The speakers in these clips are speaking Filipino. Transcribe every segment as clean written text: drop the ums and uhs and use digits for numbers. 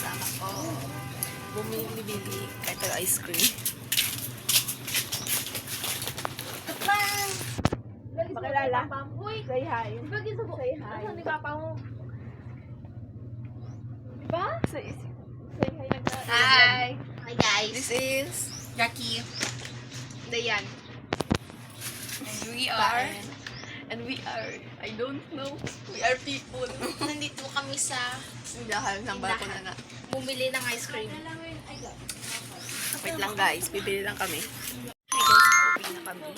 kasama ko. Bumili-bili kahit ice cream. Pakilala. Uy, Say hi. bagay sa Say hi. Ano ni Papa mo? Diba? Say hi. Hi! Hi guys. This is Jackie. Dayan. and we are, I don't know, we are people. Nandito kami sa Tindahan ng balkon na nga. bumili ng ice cream. Wait lang guys, bibili lang kami. Hi guys, okay na kami.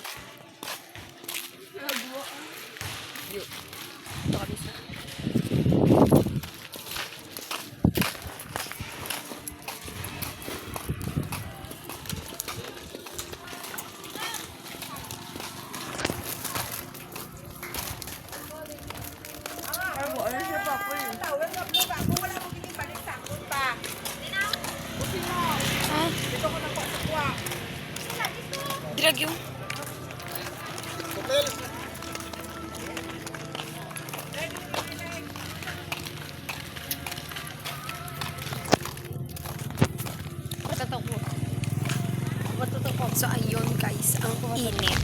Yun. Ito kami sa... Drag yung... So ayun guys, ang init.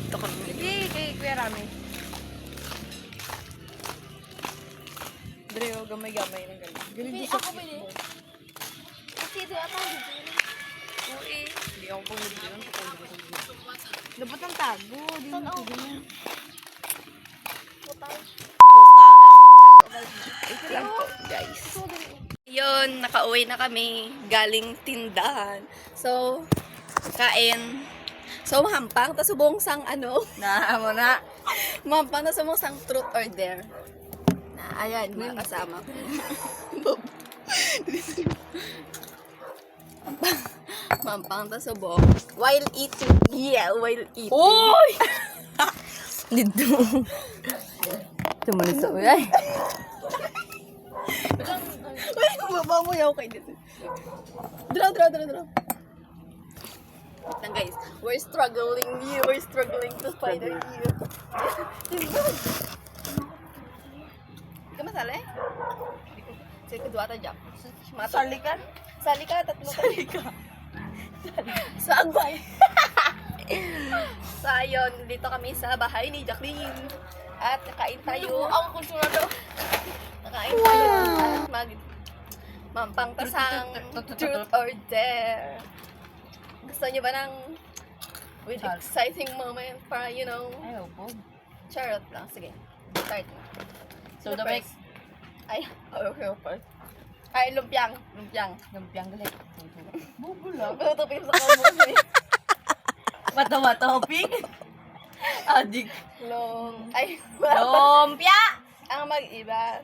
Ito kami. Sige, kay Kuya Rami. Dre, gamay-gamay ng galing. Galing din sa Bili. Kasi ito ata. Uy, hindi ako pang nagbilang. Dapat ang tago. Di mo Tanaw. pwede na. Ito lang po guys. Yun, nakauwi na kami galing tindahan. So, kain. So, mahampang. Tapos subong sang ano. Mo na. Mahampang na subong sang truth or dare. Na, ayan, mga kasama ko. Mahampang na subong. While eating. Yeah, while eating. Uy! Dito. Tumalis ako. Ay! Uy, baba mo yaw kay dito. Draw. Lang guys, we're struggling to find you. Hindi ka masali? Sige, kedua ata jam. Salikan? Sali ka, tatlo ka. Sa agway. So, ayun, dito kami sa bahay ni Jacqueline. At nakain tayo. Ang konsulado. Nakain tayo. Mampang tasang truth or dare. Gusto niyo ba ng with exciting moment para, you know, Ay, opo. charot lang. Sige, start. So, the first. Ay, okay, first. Ay, lumpiang. Gampiang galit. Bubula. Tutupin sa kamot mo. Matawa topping. Adik. Ay, Lumpia! ang mag-iba.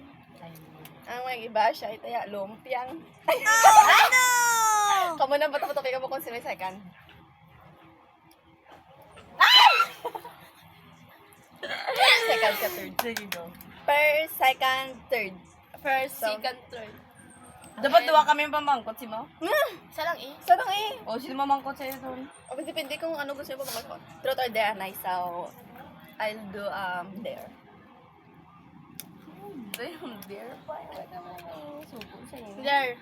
Ang mag-iba siya, itaya, lumpiang. Ano? Kamu na bato-bato kayo mo kung sino yung second. Second ka third. Sige, go. First, second, third. First, Second, third. Dapat duwa kami yung pamangkot si mo? Isa lang eh. Sa lang eh. O, sino mamangkot sa'yo doon? O, depende kung ano gusto niyo pa mag truth or dare, nice. So, I'll do, dare. Dare pa. Suko sa'yo. There.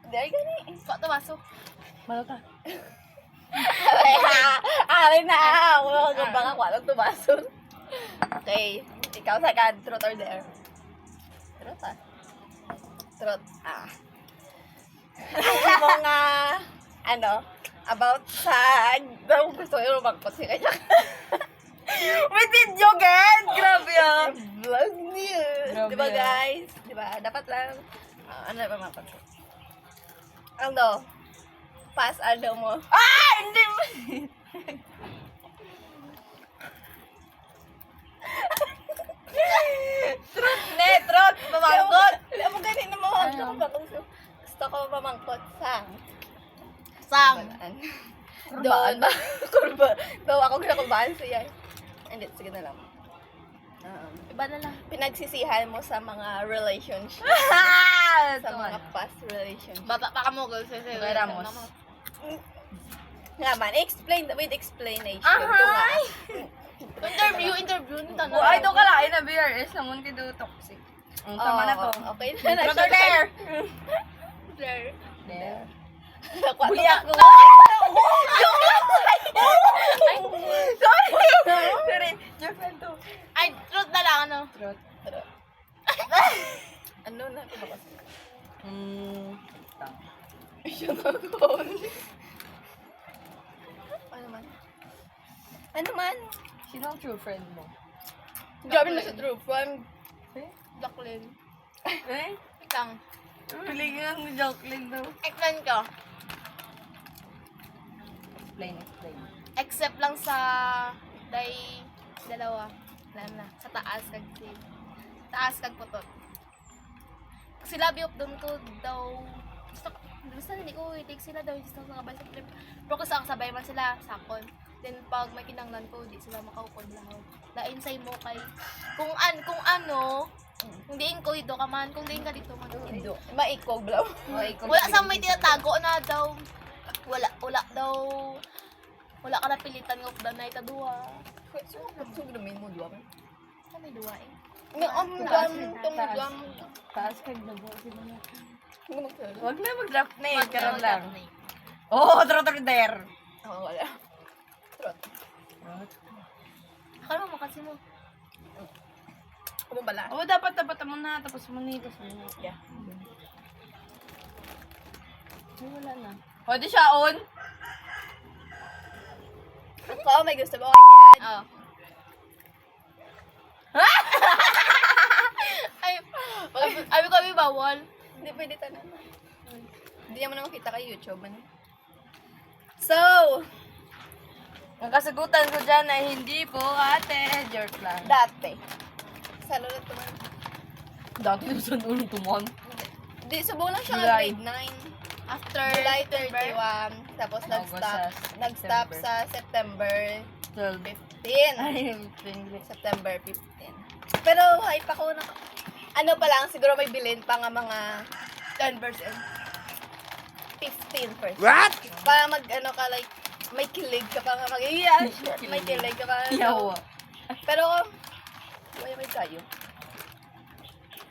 Dare gani. Kok tumasok. Malo ka. Aray na! Ako magabang ako. Alam tumason. Okay. Ikaw second, truth or dare? Truth ah. Truth. Ano nga, ano, about sa, gusto nyo lumangkot si kanya. With video, girl! Grabe ah! Vlog niya. Grabe Diba ah. guys? Diba? Dapat lang, ano ba mga ano? Pass ano mo? Ah! Hindi mo! Trot! Mamangkot! Alam mo ganit na mamangkot. Gusto ko mamangkot sang. Sang. Doon ba? Kurba. Doon ako ginakurbaan siya. Hindi, sige na lang. Iba na lang. Pinagsisihan mo sa mga relationship. Sa mga past relationship. Bata pa ka mo, girl. Sige, Ramos. Nga man, explain with explanation. Interview. Ni Oh, ay, doon ka lang. Ay, na BRS naman kido toxic. Ang tama na to. Okay na. Truth or dare? Claire. Dare. Buli ako. Sorry. Joke lang to. Ay, truth na lang, ano? Truth. Ano na? Ano kasi? Ano man? Ano man? Sino ang true friend mo? Grabe na sa true friend. Jacqueline. Eh? Lang. Piling lang ni Jacqueline daw. Explain ko. Explain. Except lang sa dalawa. Alam na. Sa taas kag taas kag putot. Sila biop doon ko daw. Basta hindi ko itik sila daw. Gusto ko nakabay sa trip. Pero kasi ako sabay man sila sakon. Then pag may kinanglan ko, di sila makaukod lahod. Lain sa mo kay kung ano, kung diin ko dito ka man, kung diin ka dito man. Maikog lang. Wala sa may tinatago na daw. Wala daw. Wala ka na pilitan ng updan na itaduwa. So, gramin mo, duwa ka. Ano may duwa eh? Tungdam. Taas kag dabo. Sino na? Hindi magkala. Wag na mag-drop name. Karoon lang. Mag- Oh, truth or dare? Oo, wala. Trot. Akala mo kasi mo. Ako bala. Oo, dapat mo na. Tapos mo ni. Yeah. Ay, wala na. Pwede siya on? Ako, may gusto mo kay Tian. Oo. Ay, kami bawal. Hindi pwede tanan. Hindi naman ako kita kay YouTube. Ano? So, Ang kasagutan ko dyan ay hindi po, ate. Joke lang. dati. Sa lolo tuman. Dati na sa nulong tumon. Di, subong lang siya ng July. grade 9. After July September. 31. Tapos August nag-stop September. sa September 12. 15. Ay, English. September 15. Pero hype ako na. Ano pa lang, siguro may bilin pa nga mga 10%. 15%. What? Para mag, ano ka, like, may kilig ka pa nga mag-iya. May kilig ka pa nga. Yawa. Pero, may kayo.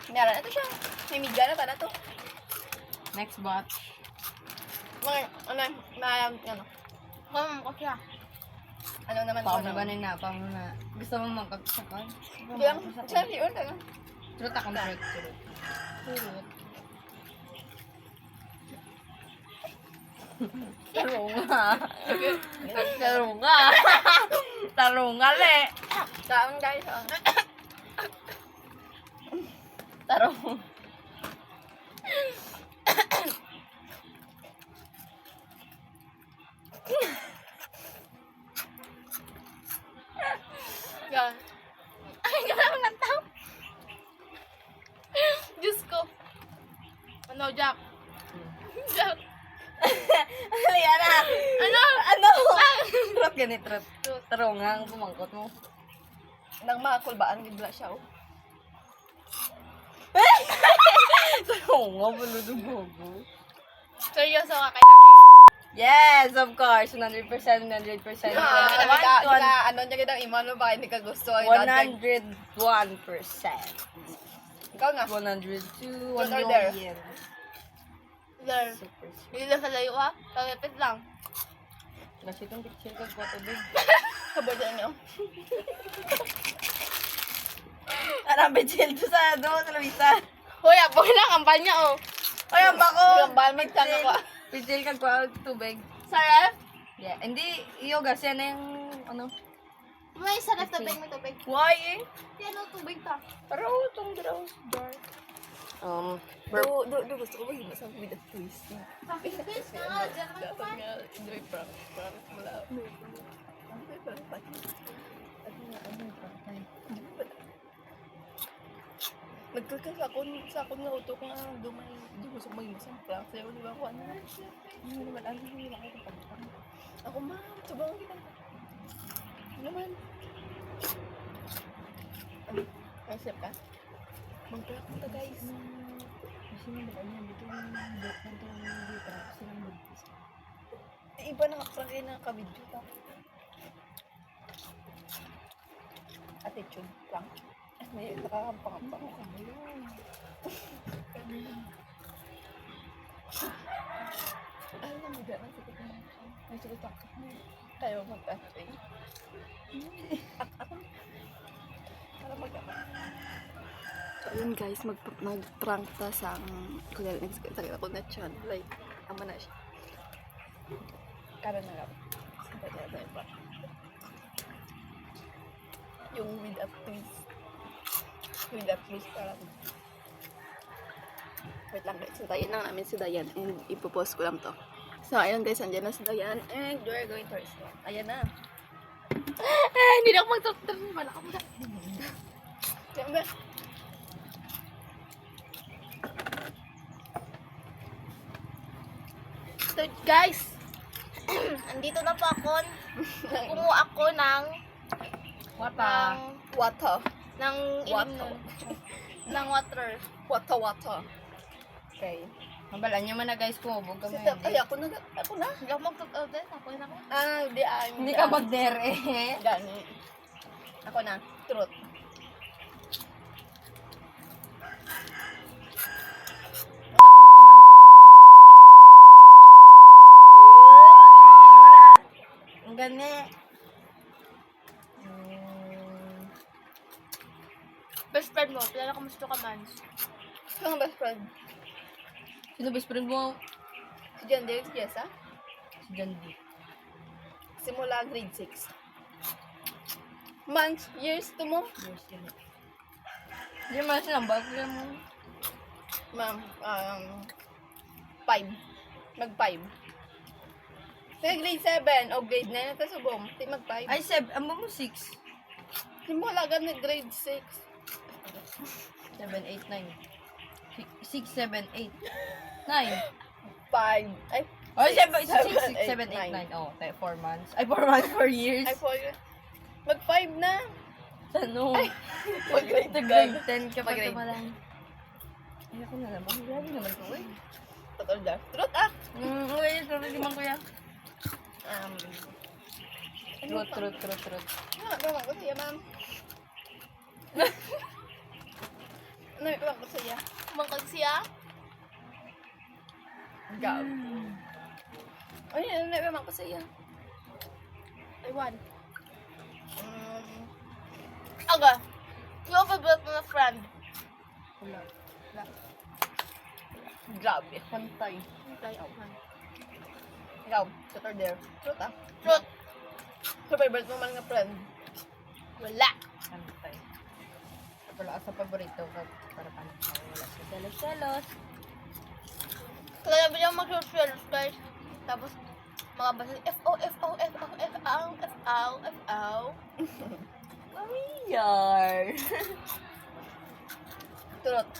Meron na to siya. May miga na pa na to. Next batch. Mga, ano, Ko siya. ano naman ko Paano na, paano na. Gusto mo magkaksakan? Yung, sorry, yun ka nga. Trut akong trut. Tarunga. Tarunga. Tarunga le. Taon guys, oh. Tarunga. Yan. Ay, gano'n ng tao. Diyos ko. Ano, Jack? Jack. Liana. Ano? Ano? Trut ganit, trut. Tarunga ang pumangkot mo. Nang mga kulbaan, gibla siya, oh. Tarunga, buludong bobo. Seryoso ka kay Lucky? Yes, of course. 100%, 100%. Ano niya kitang iman mo ba hindi ka gusto? 101%. Ikaw nga. 102, 1 Truth or dare? million. There. Super sweet. Hindi lang sa layo ha. Kalipit lang. Kasi itong picture ko, kwato din. Sabor niya niyo. Arabe chill to sa doon, sa Luisa. Hoy, aboy lang. Kampanya oh. Ay, ang bako! Ilang balmig ka na ko. Pichil ka kwa tubig. Sa ref? Yeah, hindi, yoga, siya na yung, ano. May sa ref tubig, may tubig. Why eh? Yan o, tubig ta. Pero itong gross jar. Do gusto ko ba yun sa with a twist. Pakipis nga. Diyan naman Dapat kumain. nga, enjoy prank wala. Enjoy prank pa. Sa akong nga uto ko nga dumay. Di gusto ko maging masang prank. Sa'yo, di ba ako ano? Ano naman, ano naman ako ng pagpang. Ako ma'am, subang kita. Ano naman? Ang sip ka? Mag-prank mo ta guys. Iba na prank kayo na ka-video ta. Attitude prank. May nakakampang-ampang ko ngayon. Alam mo gano'n, sikot na. May sikot ako. Tayo mag-atay. Para mag-atay. So, ayun guys, mag-prank ta sa kunyari, nagsakit ako na chan. Like, ama na siya. Karan na lang. Yung with a twist. With a twist parang. Wait lang guys. Suntayin lang namin si Dayan. And ipopost ko lang to. So, ayun guys. Andyan na si Dayan. And we're going to restaurant. Ayan na. Hindi na ako mag-doctor. Wala ka muna. Ayan ba? So, guys. Andito na po ako. Kumuha ako ng Wata. Water. ng Water. ng water. Water. Okay. Mabalan nyo man na guys kung hubog kami. Ay, ako na. Hindi ako mag-order. Ako yun ako. Ah, hindi. Hindi ka magdere. Gani. Ako na. Truth. Ang gani. Best friend mo. Pilala ko gusto ka man. Sino ang best friend? Sino best friend mo? Si John Derek, si Jessa? Si John D. Simula grade 6. Months, years to mo? Yes, yun. Hindi man silang bakit mo. Ma'am, 5. Mag-5. Sige, grade 7 o grade 9 na tasubong. Di mag-5. Ay, Seb, ang mo 6. Di mo lagan ni grade 6. 7, 8, 9. 6, 7, 8. 9. 5. Ay, Oh, 7, 8, 8, 9. 9. Oh, 4 months. Ay, 4 months, 4 years. Ay, 4. Mag-5 na. Ano? Mag-grade Ito 10. grade 10 ka pa Mag-grade. tumalang. Ay, ako na naman. Grabe naman ko eh. Totoo da. Truth ah. Okay, sorry naman kuya. Ano True. Ano ba ko siya, ma'am? Ano ba ko siya? Mangkag siya. Gab. Ano ba ko siya? Aywan. Aga. Yung favorite mo na friend. Wala. Grabe. Pantay. Play out man. Ikaw, truth or dare? Truth ah. Truth. So, favorite mo man nga friend? Wala. Pantay. Wala ka sa paborito ko. Para pantay. Wala sa selos. Kaya ba yung mag-selos guys? Tapos, mga basa, F-O. Yar. Truth.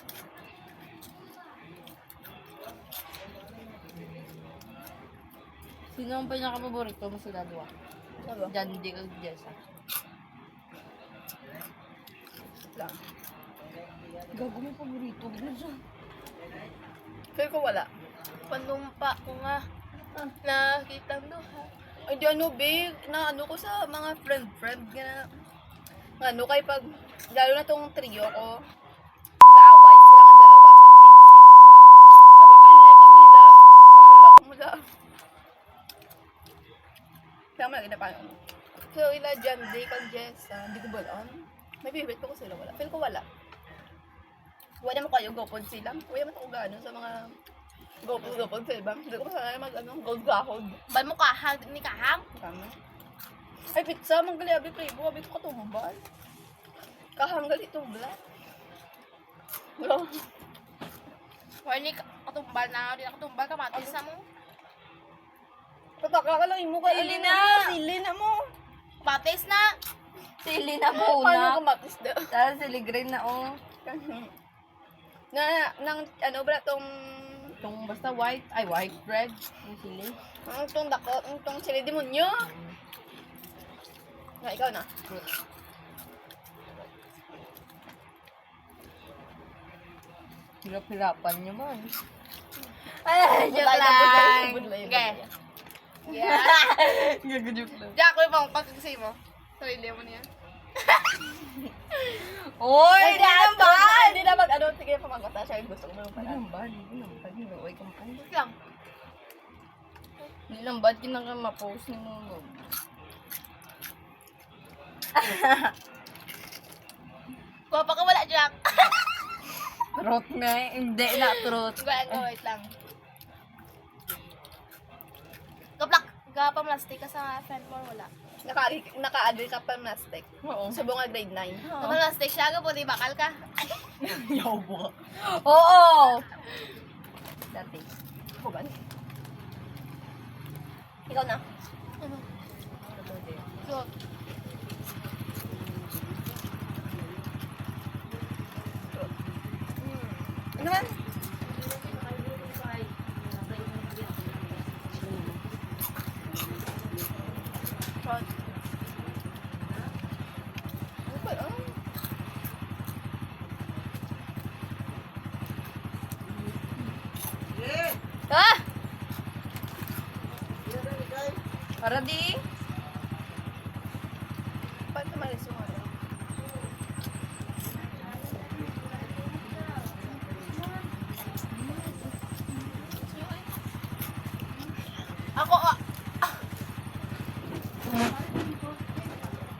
Sino ang pinaka-paborito mo sa dalawa? Ano ba? John D. o Jessa? Lang. Gago may paborito. Ano siya? Feel ko wala. Panumpa ko nga. Nakita mo ha. Ay, di ano, big. Na ano ko sa mga friend. Nga ano, kay pag, lalo na tong trio ko, kaaway sila nga dalawa sa grade 6, diba? Napapili ko nila. Bahala ko mula. Kaya mo lagi na paano. So, ila John Day, kag Jessa, hindi ko ba alam? May favorite ko sila, wala. Feel ko wala. Wala mo kayo, gopod sila. Wala mo ako gano'n sa mga gopod sila. Hindi ko masana gold-gahod. Bal mo kahang, ni kahang? Tama. Ay, pizza, manggali, abi, prebo, abi ko katumbal. Kahanggal itong black. Bro. Wala ni katumbal na, di na katumbal ka, matis na mo. Patakla ka lang, imo ka. Sili ano na! Sili na mo. Matis na! Sili na Paano muna. ka matis daw? Tapos sili green na oh. Nang, ano ba, tong, Itong basta white. Ay, white bread. Yung sili. tong dako, tong sili demonyo. Nga, ikaw na. Hirap-hirapan nyo man. Ay, joke Budlay na, lang. budlay na, Okay. budlay. Yeah. Gagadyoke lang. Di ako yung pagkagsi mo. Sarili mo niya. Oy, di naman! Hindi na mag ano, sige pa magmata siya yung gusto ko naman Di pala. naman, di naman. Hinuoy ka pa. Wait lang. Di lang, ba't kinaka ma-post ni mo? Guwapa ka wala, Jack. Truth nga eh. Hindi na truth. Wait lang. Gaplak. Gapa plastic ka sa friend mo, wala. Naka-agree ka pa plastic. Oo. Subo nga grade 9. Gapa plastic siya, gapo di bakal ka. Yaw mo. Oo! Dati. Hugan. Ikaw na. So, Ano man? Front. Ano ba yun? ah! Para di. Paano malis yung ano? Ako,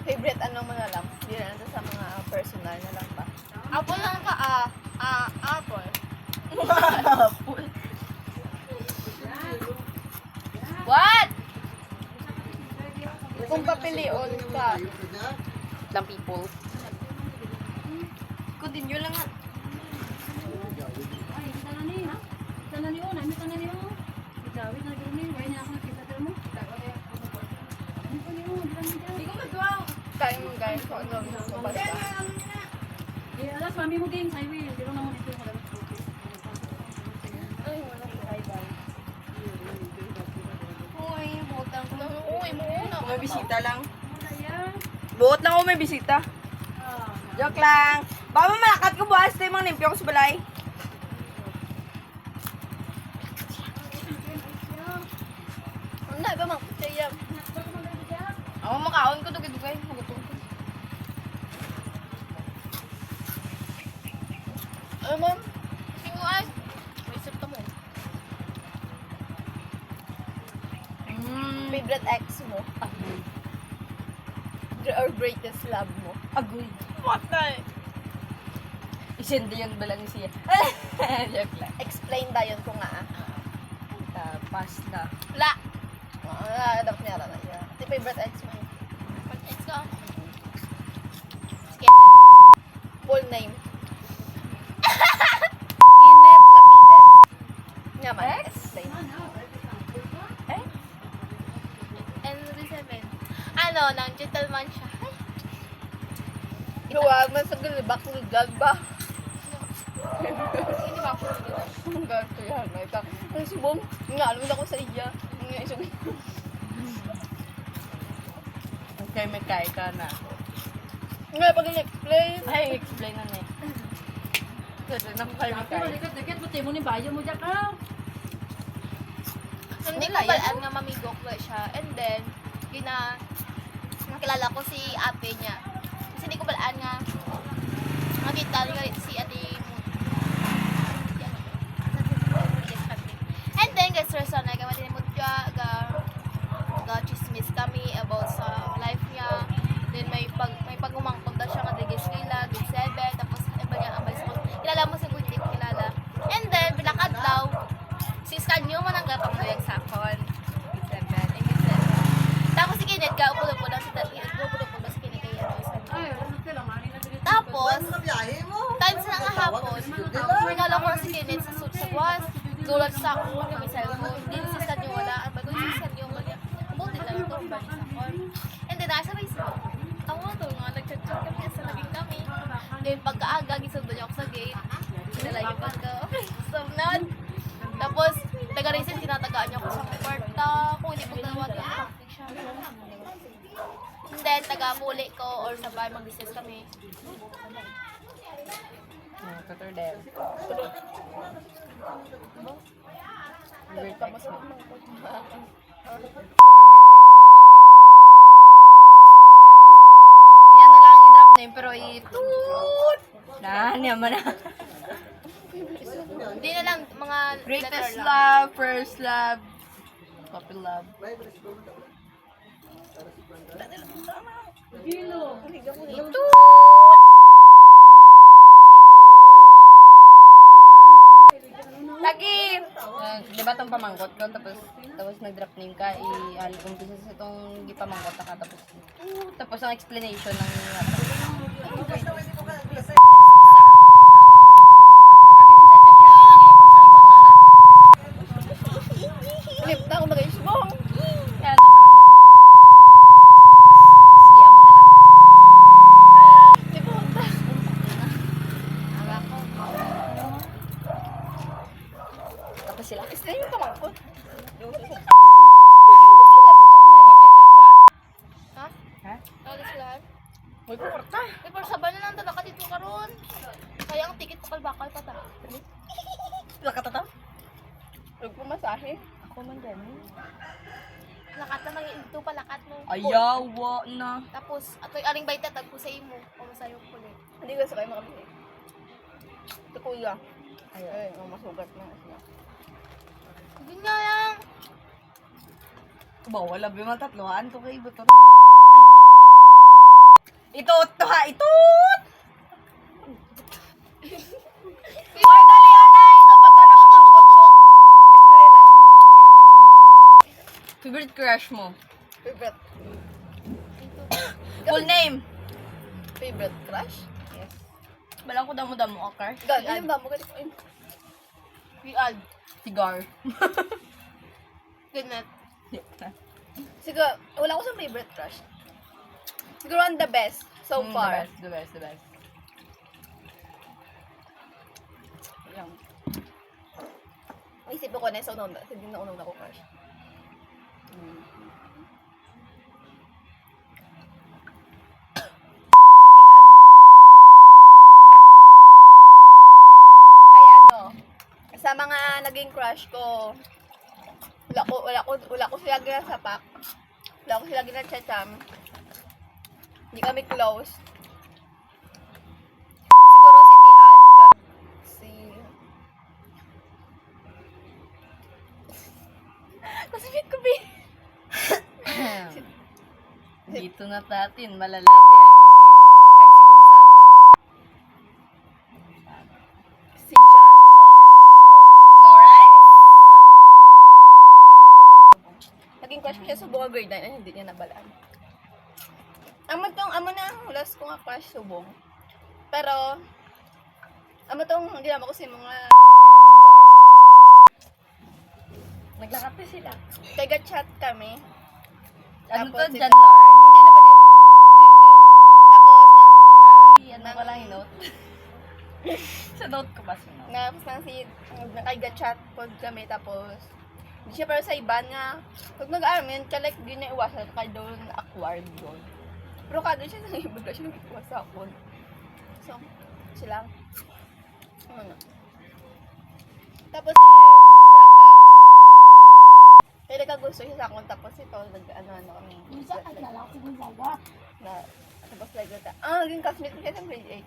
Favorite anong mga lang? Hindi na lang sa mga personal na lang pa. apple lang ka, apple. What? Kung papilion ka, Lang people. Continue lang nga. time guys, kung ano gusto ko basta. Alas, mami mo game, sayo eh. Di naman ito yung kalabas ko. Ay, wala ko. Uy, butang ko lang. Uy, muna. Kung may bisita lang. Ayan. Buot lang ako may bisita. Joke lang. Baka malakat ko bukas tayo mga nimpyo ko sa balay. Ano na ba mang kutaya? Ako makaon ko dugay-dugay. Magutong ko. Ano man? Singuan. May sip mo. Favorite ex mo? Or greatest love mo? Agoy. What the? Isindi yun ba lang siya? Joke lang. Explain dayon ko nga. Pasta. Wala. Dapat niya na niya. Si favorite ex mo? Pag-ex ko. Full name. Ginet Lapides. Nga man, Ex? explain. And seven. Ano, nang gentleman siya. Ay, Luwag man sa gulibak ng galba. hindi ba ako dito? Ang gato yan. Ang subong, nga, alam ako sa iya. Nga, isog. Okay, may kaya ka na. Nga, pag in-explain. Ay, explain na na eh. Kasi na ko kayo may Pero kaya. likat-likat, pati mo ni bayo mo dyan ka. Hindi ko Wala yan. balaan nga mamigok ko siya. And then, nakilala ko si ate niya. Kasi hindi ko balaan nga makita niya si ate mo. And then, guys, sir, sana gawin din mo siya, chismis kami about sa life niya. Then, may pagumangkot daw siya nga digis kila, grade 7, tapos iba niya ang balis mo. Kilala mo si hindi ko kilala. And then, pinakad daw, si Skanyo man ang gapang doyag sa akon. Grade 7, grade 7. Tapos si Kinet, upo po daw si Kinet, upo po daw si Kinet kaya doon sa Ay, ano sila, mani na sila. tapos, times na nga hapon, pinalo ko na si Kenneth sa buwas. Tulad sa ako, yung may cellphone. Hindi si Sanyo wala. Ang bago yung Sanyo wala. Buti lang ito, ba ni Sakon. And then, nasa Facebook. Tawa to nga, nag-chat-chat kami sa naging kami. Then, pagkaaga, gisundo niya ako sa gate. Sinala yung pagka, okay, sunod. Tapos, taga-recent, tinatagaan niya ako sa kwarta. Kung hindi ko tawag yung topic siya. And then, taga-muli ko or sa bahay, mag-business kami. Tutor din. Wait, tapos Yan na lang name pero itut. Naman na. Hindi na lang, mga Greatest letter lang. love, first love, puppy love. Lagi! Di ba itong pamangkot ko? Tapos nag-drop name ka, umpisa sa itong gipamangkot na ka. Tapos ang explanation ng Flip na ako mag-isbong. kaya na parang sige, amo na lang na. Di ba punta? Tapos sila. Gusto yung pamangkot. Ha? Ha? Alis lang. May puporta. Eh, pero sabay na lang talaga dito karon. Kaya ang ticket ko kalbakal pa ta. Lakat na to? Nagpumasahe. Ako man din. Lakat na mga ito pa lakat mo. Ayawa na. Tapos, ato'y aling bayta, tagpo sa imo. O masayo ko ulit. Hindi gusto kayo makabili. Ito kuya. Ay, masugat na siya. Hindi nga lang. Ba, wala ba yung tatlohan to kay Buto. Itut to ha, itut! Ay, dali, anay! Ito pa na pamangkot ko. Explain lang. Favorite crush mo? Favorite. Ito. Full name? Favorite crush? Yes. Balang ko damo-damo, okay? Gano'n ba mo ganito? Real. Cigar. Ganat. Siguro, wala ko sa favorite crush. Siguro ang the best so far. The best. Lang. Isip ko na sa unang, hindi na unang ako crush. Kaya ano, sa mga naging crush ko, wala ko sila ginasapak. Wala ko sila ginachacham. Hindi kami close. Siguro si Tiad kag si... Kasabit ko, B. Dito na natin, malalate at kusino. Kag si Gonzaga. Si John Alright? Naging crush ko siya subong ang grade 9 and hindi niya nabalaan. Amo na, last ko nga crush subong. Pero, hindi naman ko si mga nakinamang gar. Naglakate sila. Kaya chat kami. Ano to, Tapos John Lauren? Hindi na ba di tapos Ay, ano ko lang note. Sa note ko ba sino? nakaiga-chat po kami tapos hindi siya pero sa iban nga pag nag-amin ka like di na iwasan ka doon awkward doon pero kada siya sa ibang siya nag-iwas sa ako so sila ano tapos si Gonzaga kaya nagkagusto siya sa akin tapos ito nag-ano kami na tapos like that naging classmate ko siya sa grade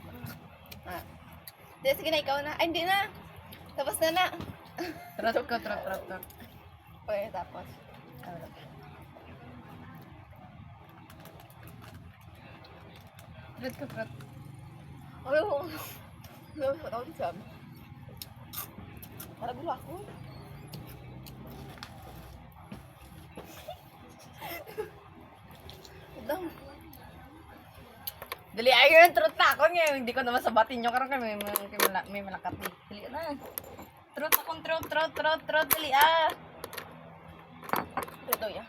8 Dahil sige na, ikaw na. Ay, hindi na. Tapos na. Trot. Okay, tapos. Trot. Okay, ako. Ano ako di sabi? Para gulo ako. Udang. Dali, ayun yung trot na ako ngayon. Hindi ko naman sabatin nyo. Karoon kami may malakat eh. Dali na. Trot akong trot. Dali Ito ya.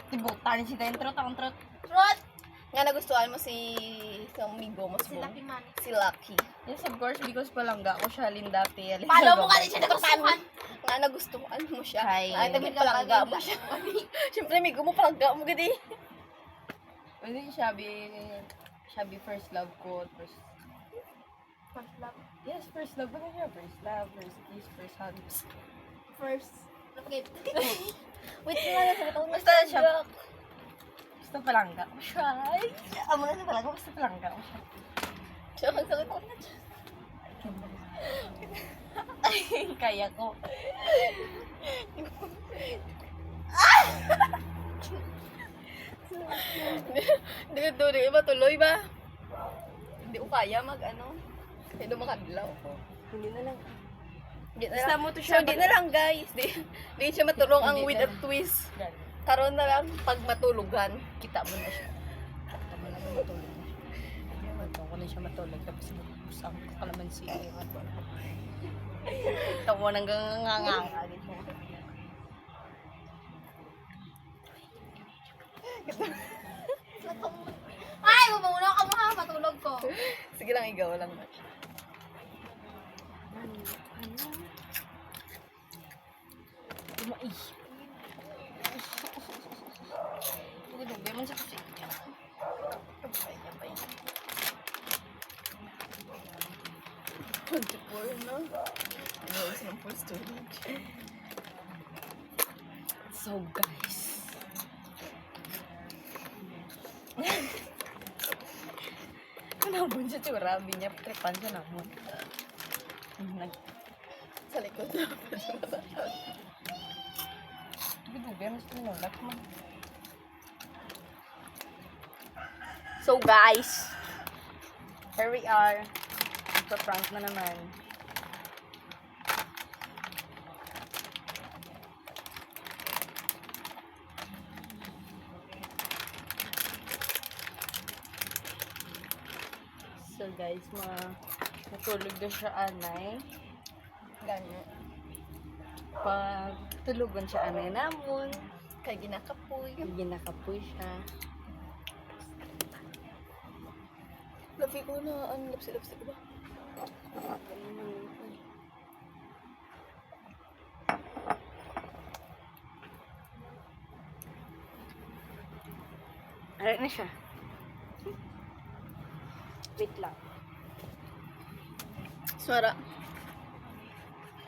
Tibutan si tayo. Trot akong trot. Trot! Nga nagustuhan mo si amigo mo Sila piman. si Lucky. Yes, of course, because palangga ako siya dati. Palo mo ka din siya nagustuhan. Nga nagustuhan mo siya. Hi. Ay, tabi palangga mo siya. Siyempre, amigo mo palangga mo gadi. Hindi, Shabby first love ko. Yes, first love. Bakit siya? First love, first kiss, first hugs. First. Okay. Wait nga na, sabi ko. Basta siya. Basta palangga ko siya. Ay, amo na palangga. Basta palangga ko siya. Siya, ang sakit ako na siya. Ay, kaya ko. Hindi ko tuloy ba? Tuloy ba? Hindi ko kaya hindi makadlaw ko. Hindi na lang. Hindi na Basta lang. mo to So, siya. hindi na lang guys. Di siya matulong ang Hindi with na. a twist. Yan. Karon na lang pag matulugan. Kita mo na siya. Kita mo na matulog na siya. Ito ko na siya matulog. Tapos magpusang kalamansi. Ito mo nang gangangang. Ay, mabuna ka mo ha, matulog ko. Sige lang, igaw lang na. Umay. Dugay man siya kasi. 24 na. Ano, ng full storage. So guys. Kanabon siya tsura. Binya tripan siya naman. Sa likod na. Dugay man siya tinulak mo. So guys, Here we are. Prank na naman. So guys, matulog na siya anay. ganyan. Pag tulugan siya anay namon, Kay ginakapoy. ginakapoy siya. Labi ko na, lapsi-lapsi ko ba? Alright na siya. Wait lang. Swara.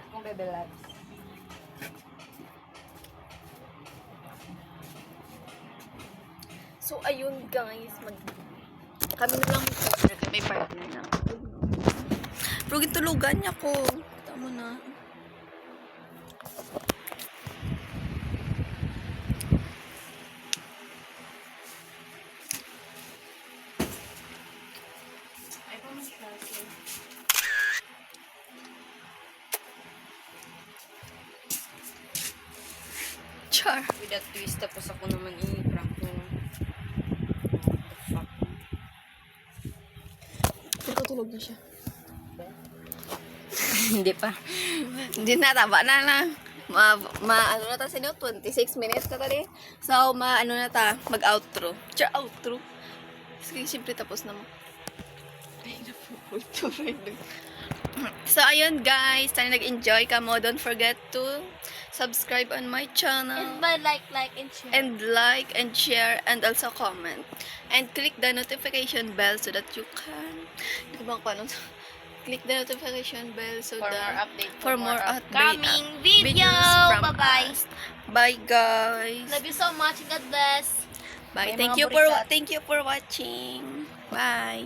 Kung bebelat. So, ayun guys, kami na lang may partner na. Pero gitulugan niya ko. Tama na. Char. With that twist, tapos ako naman i-prank mo. Fuck. Pero tulog na siya. Hindi pa. Hindi na, taba na lang. Ano na ta sa inyo? 26 minutes na tali. So, ano na ta? Mag-outro. Outro. Sige, siyempre tapos na mo. Ay, napupulto. So, ayun guys. Sana nag-enjoy ka mo. Don't forget to subscribe on my channel. And by like, and share. And like and share and also comment. And click the notification bell so that you can... Di ba kung ano? Click the notification bell so that... For more update. Coming video. from Bye-bye. us. Bye guys. Love you so much. God bless. Bye. May mga Thank you for watching. Bye.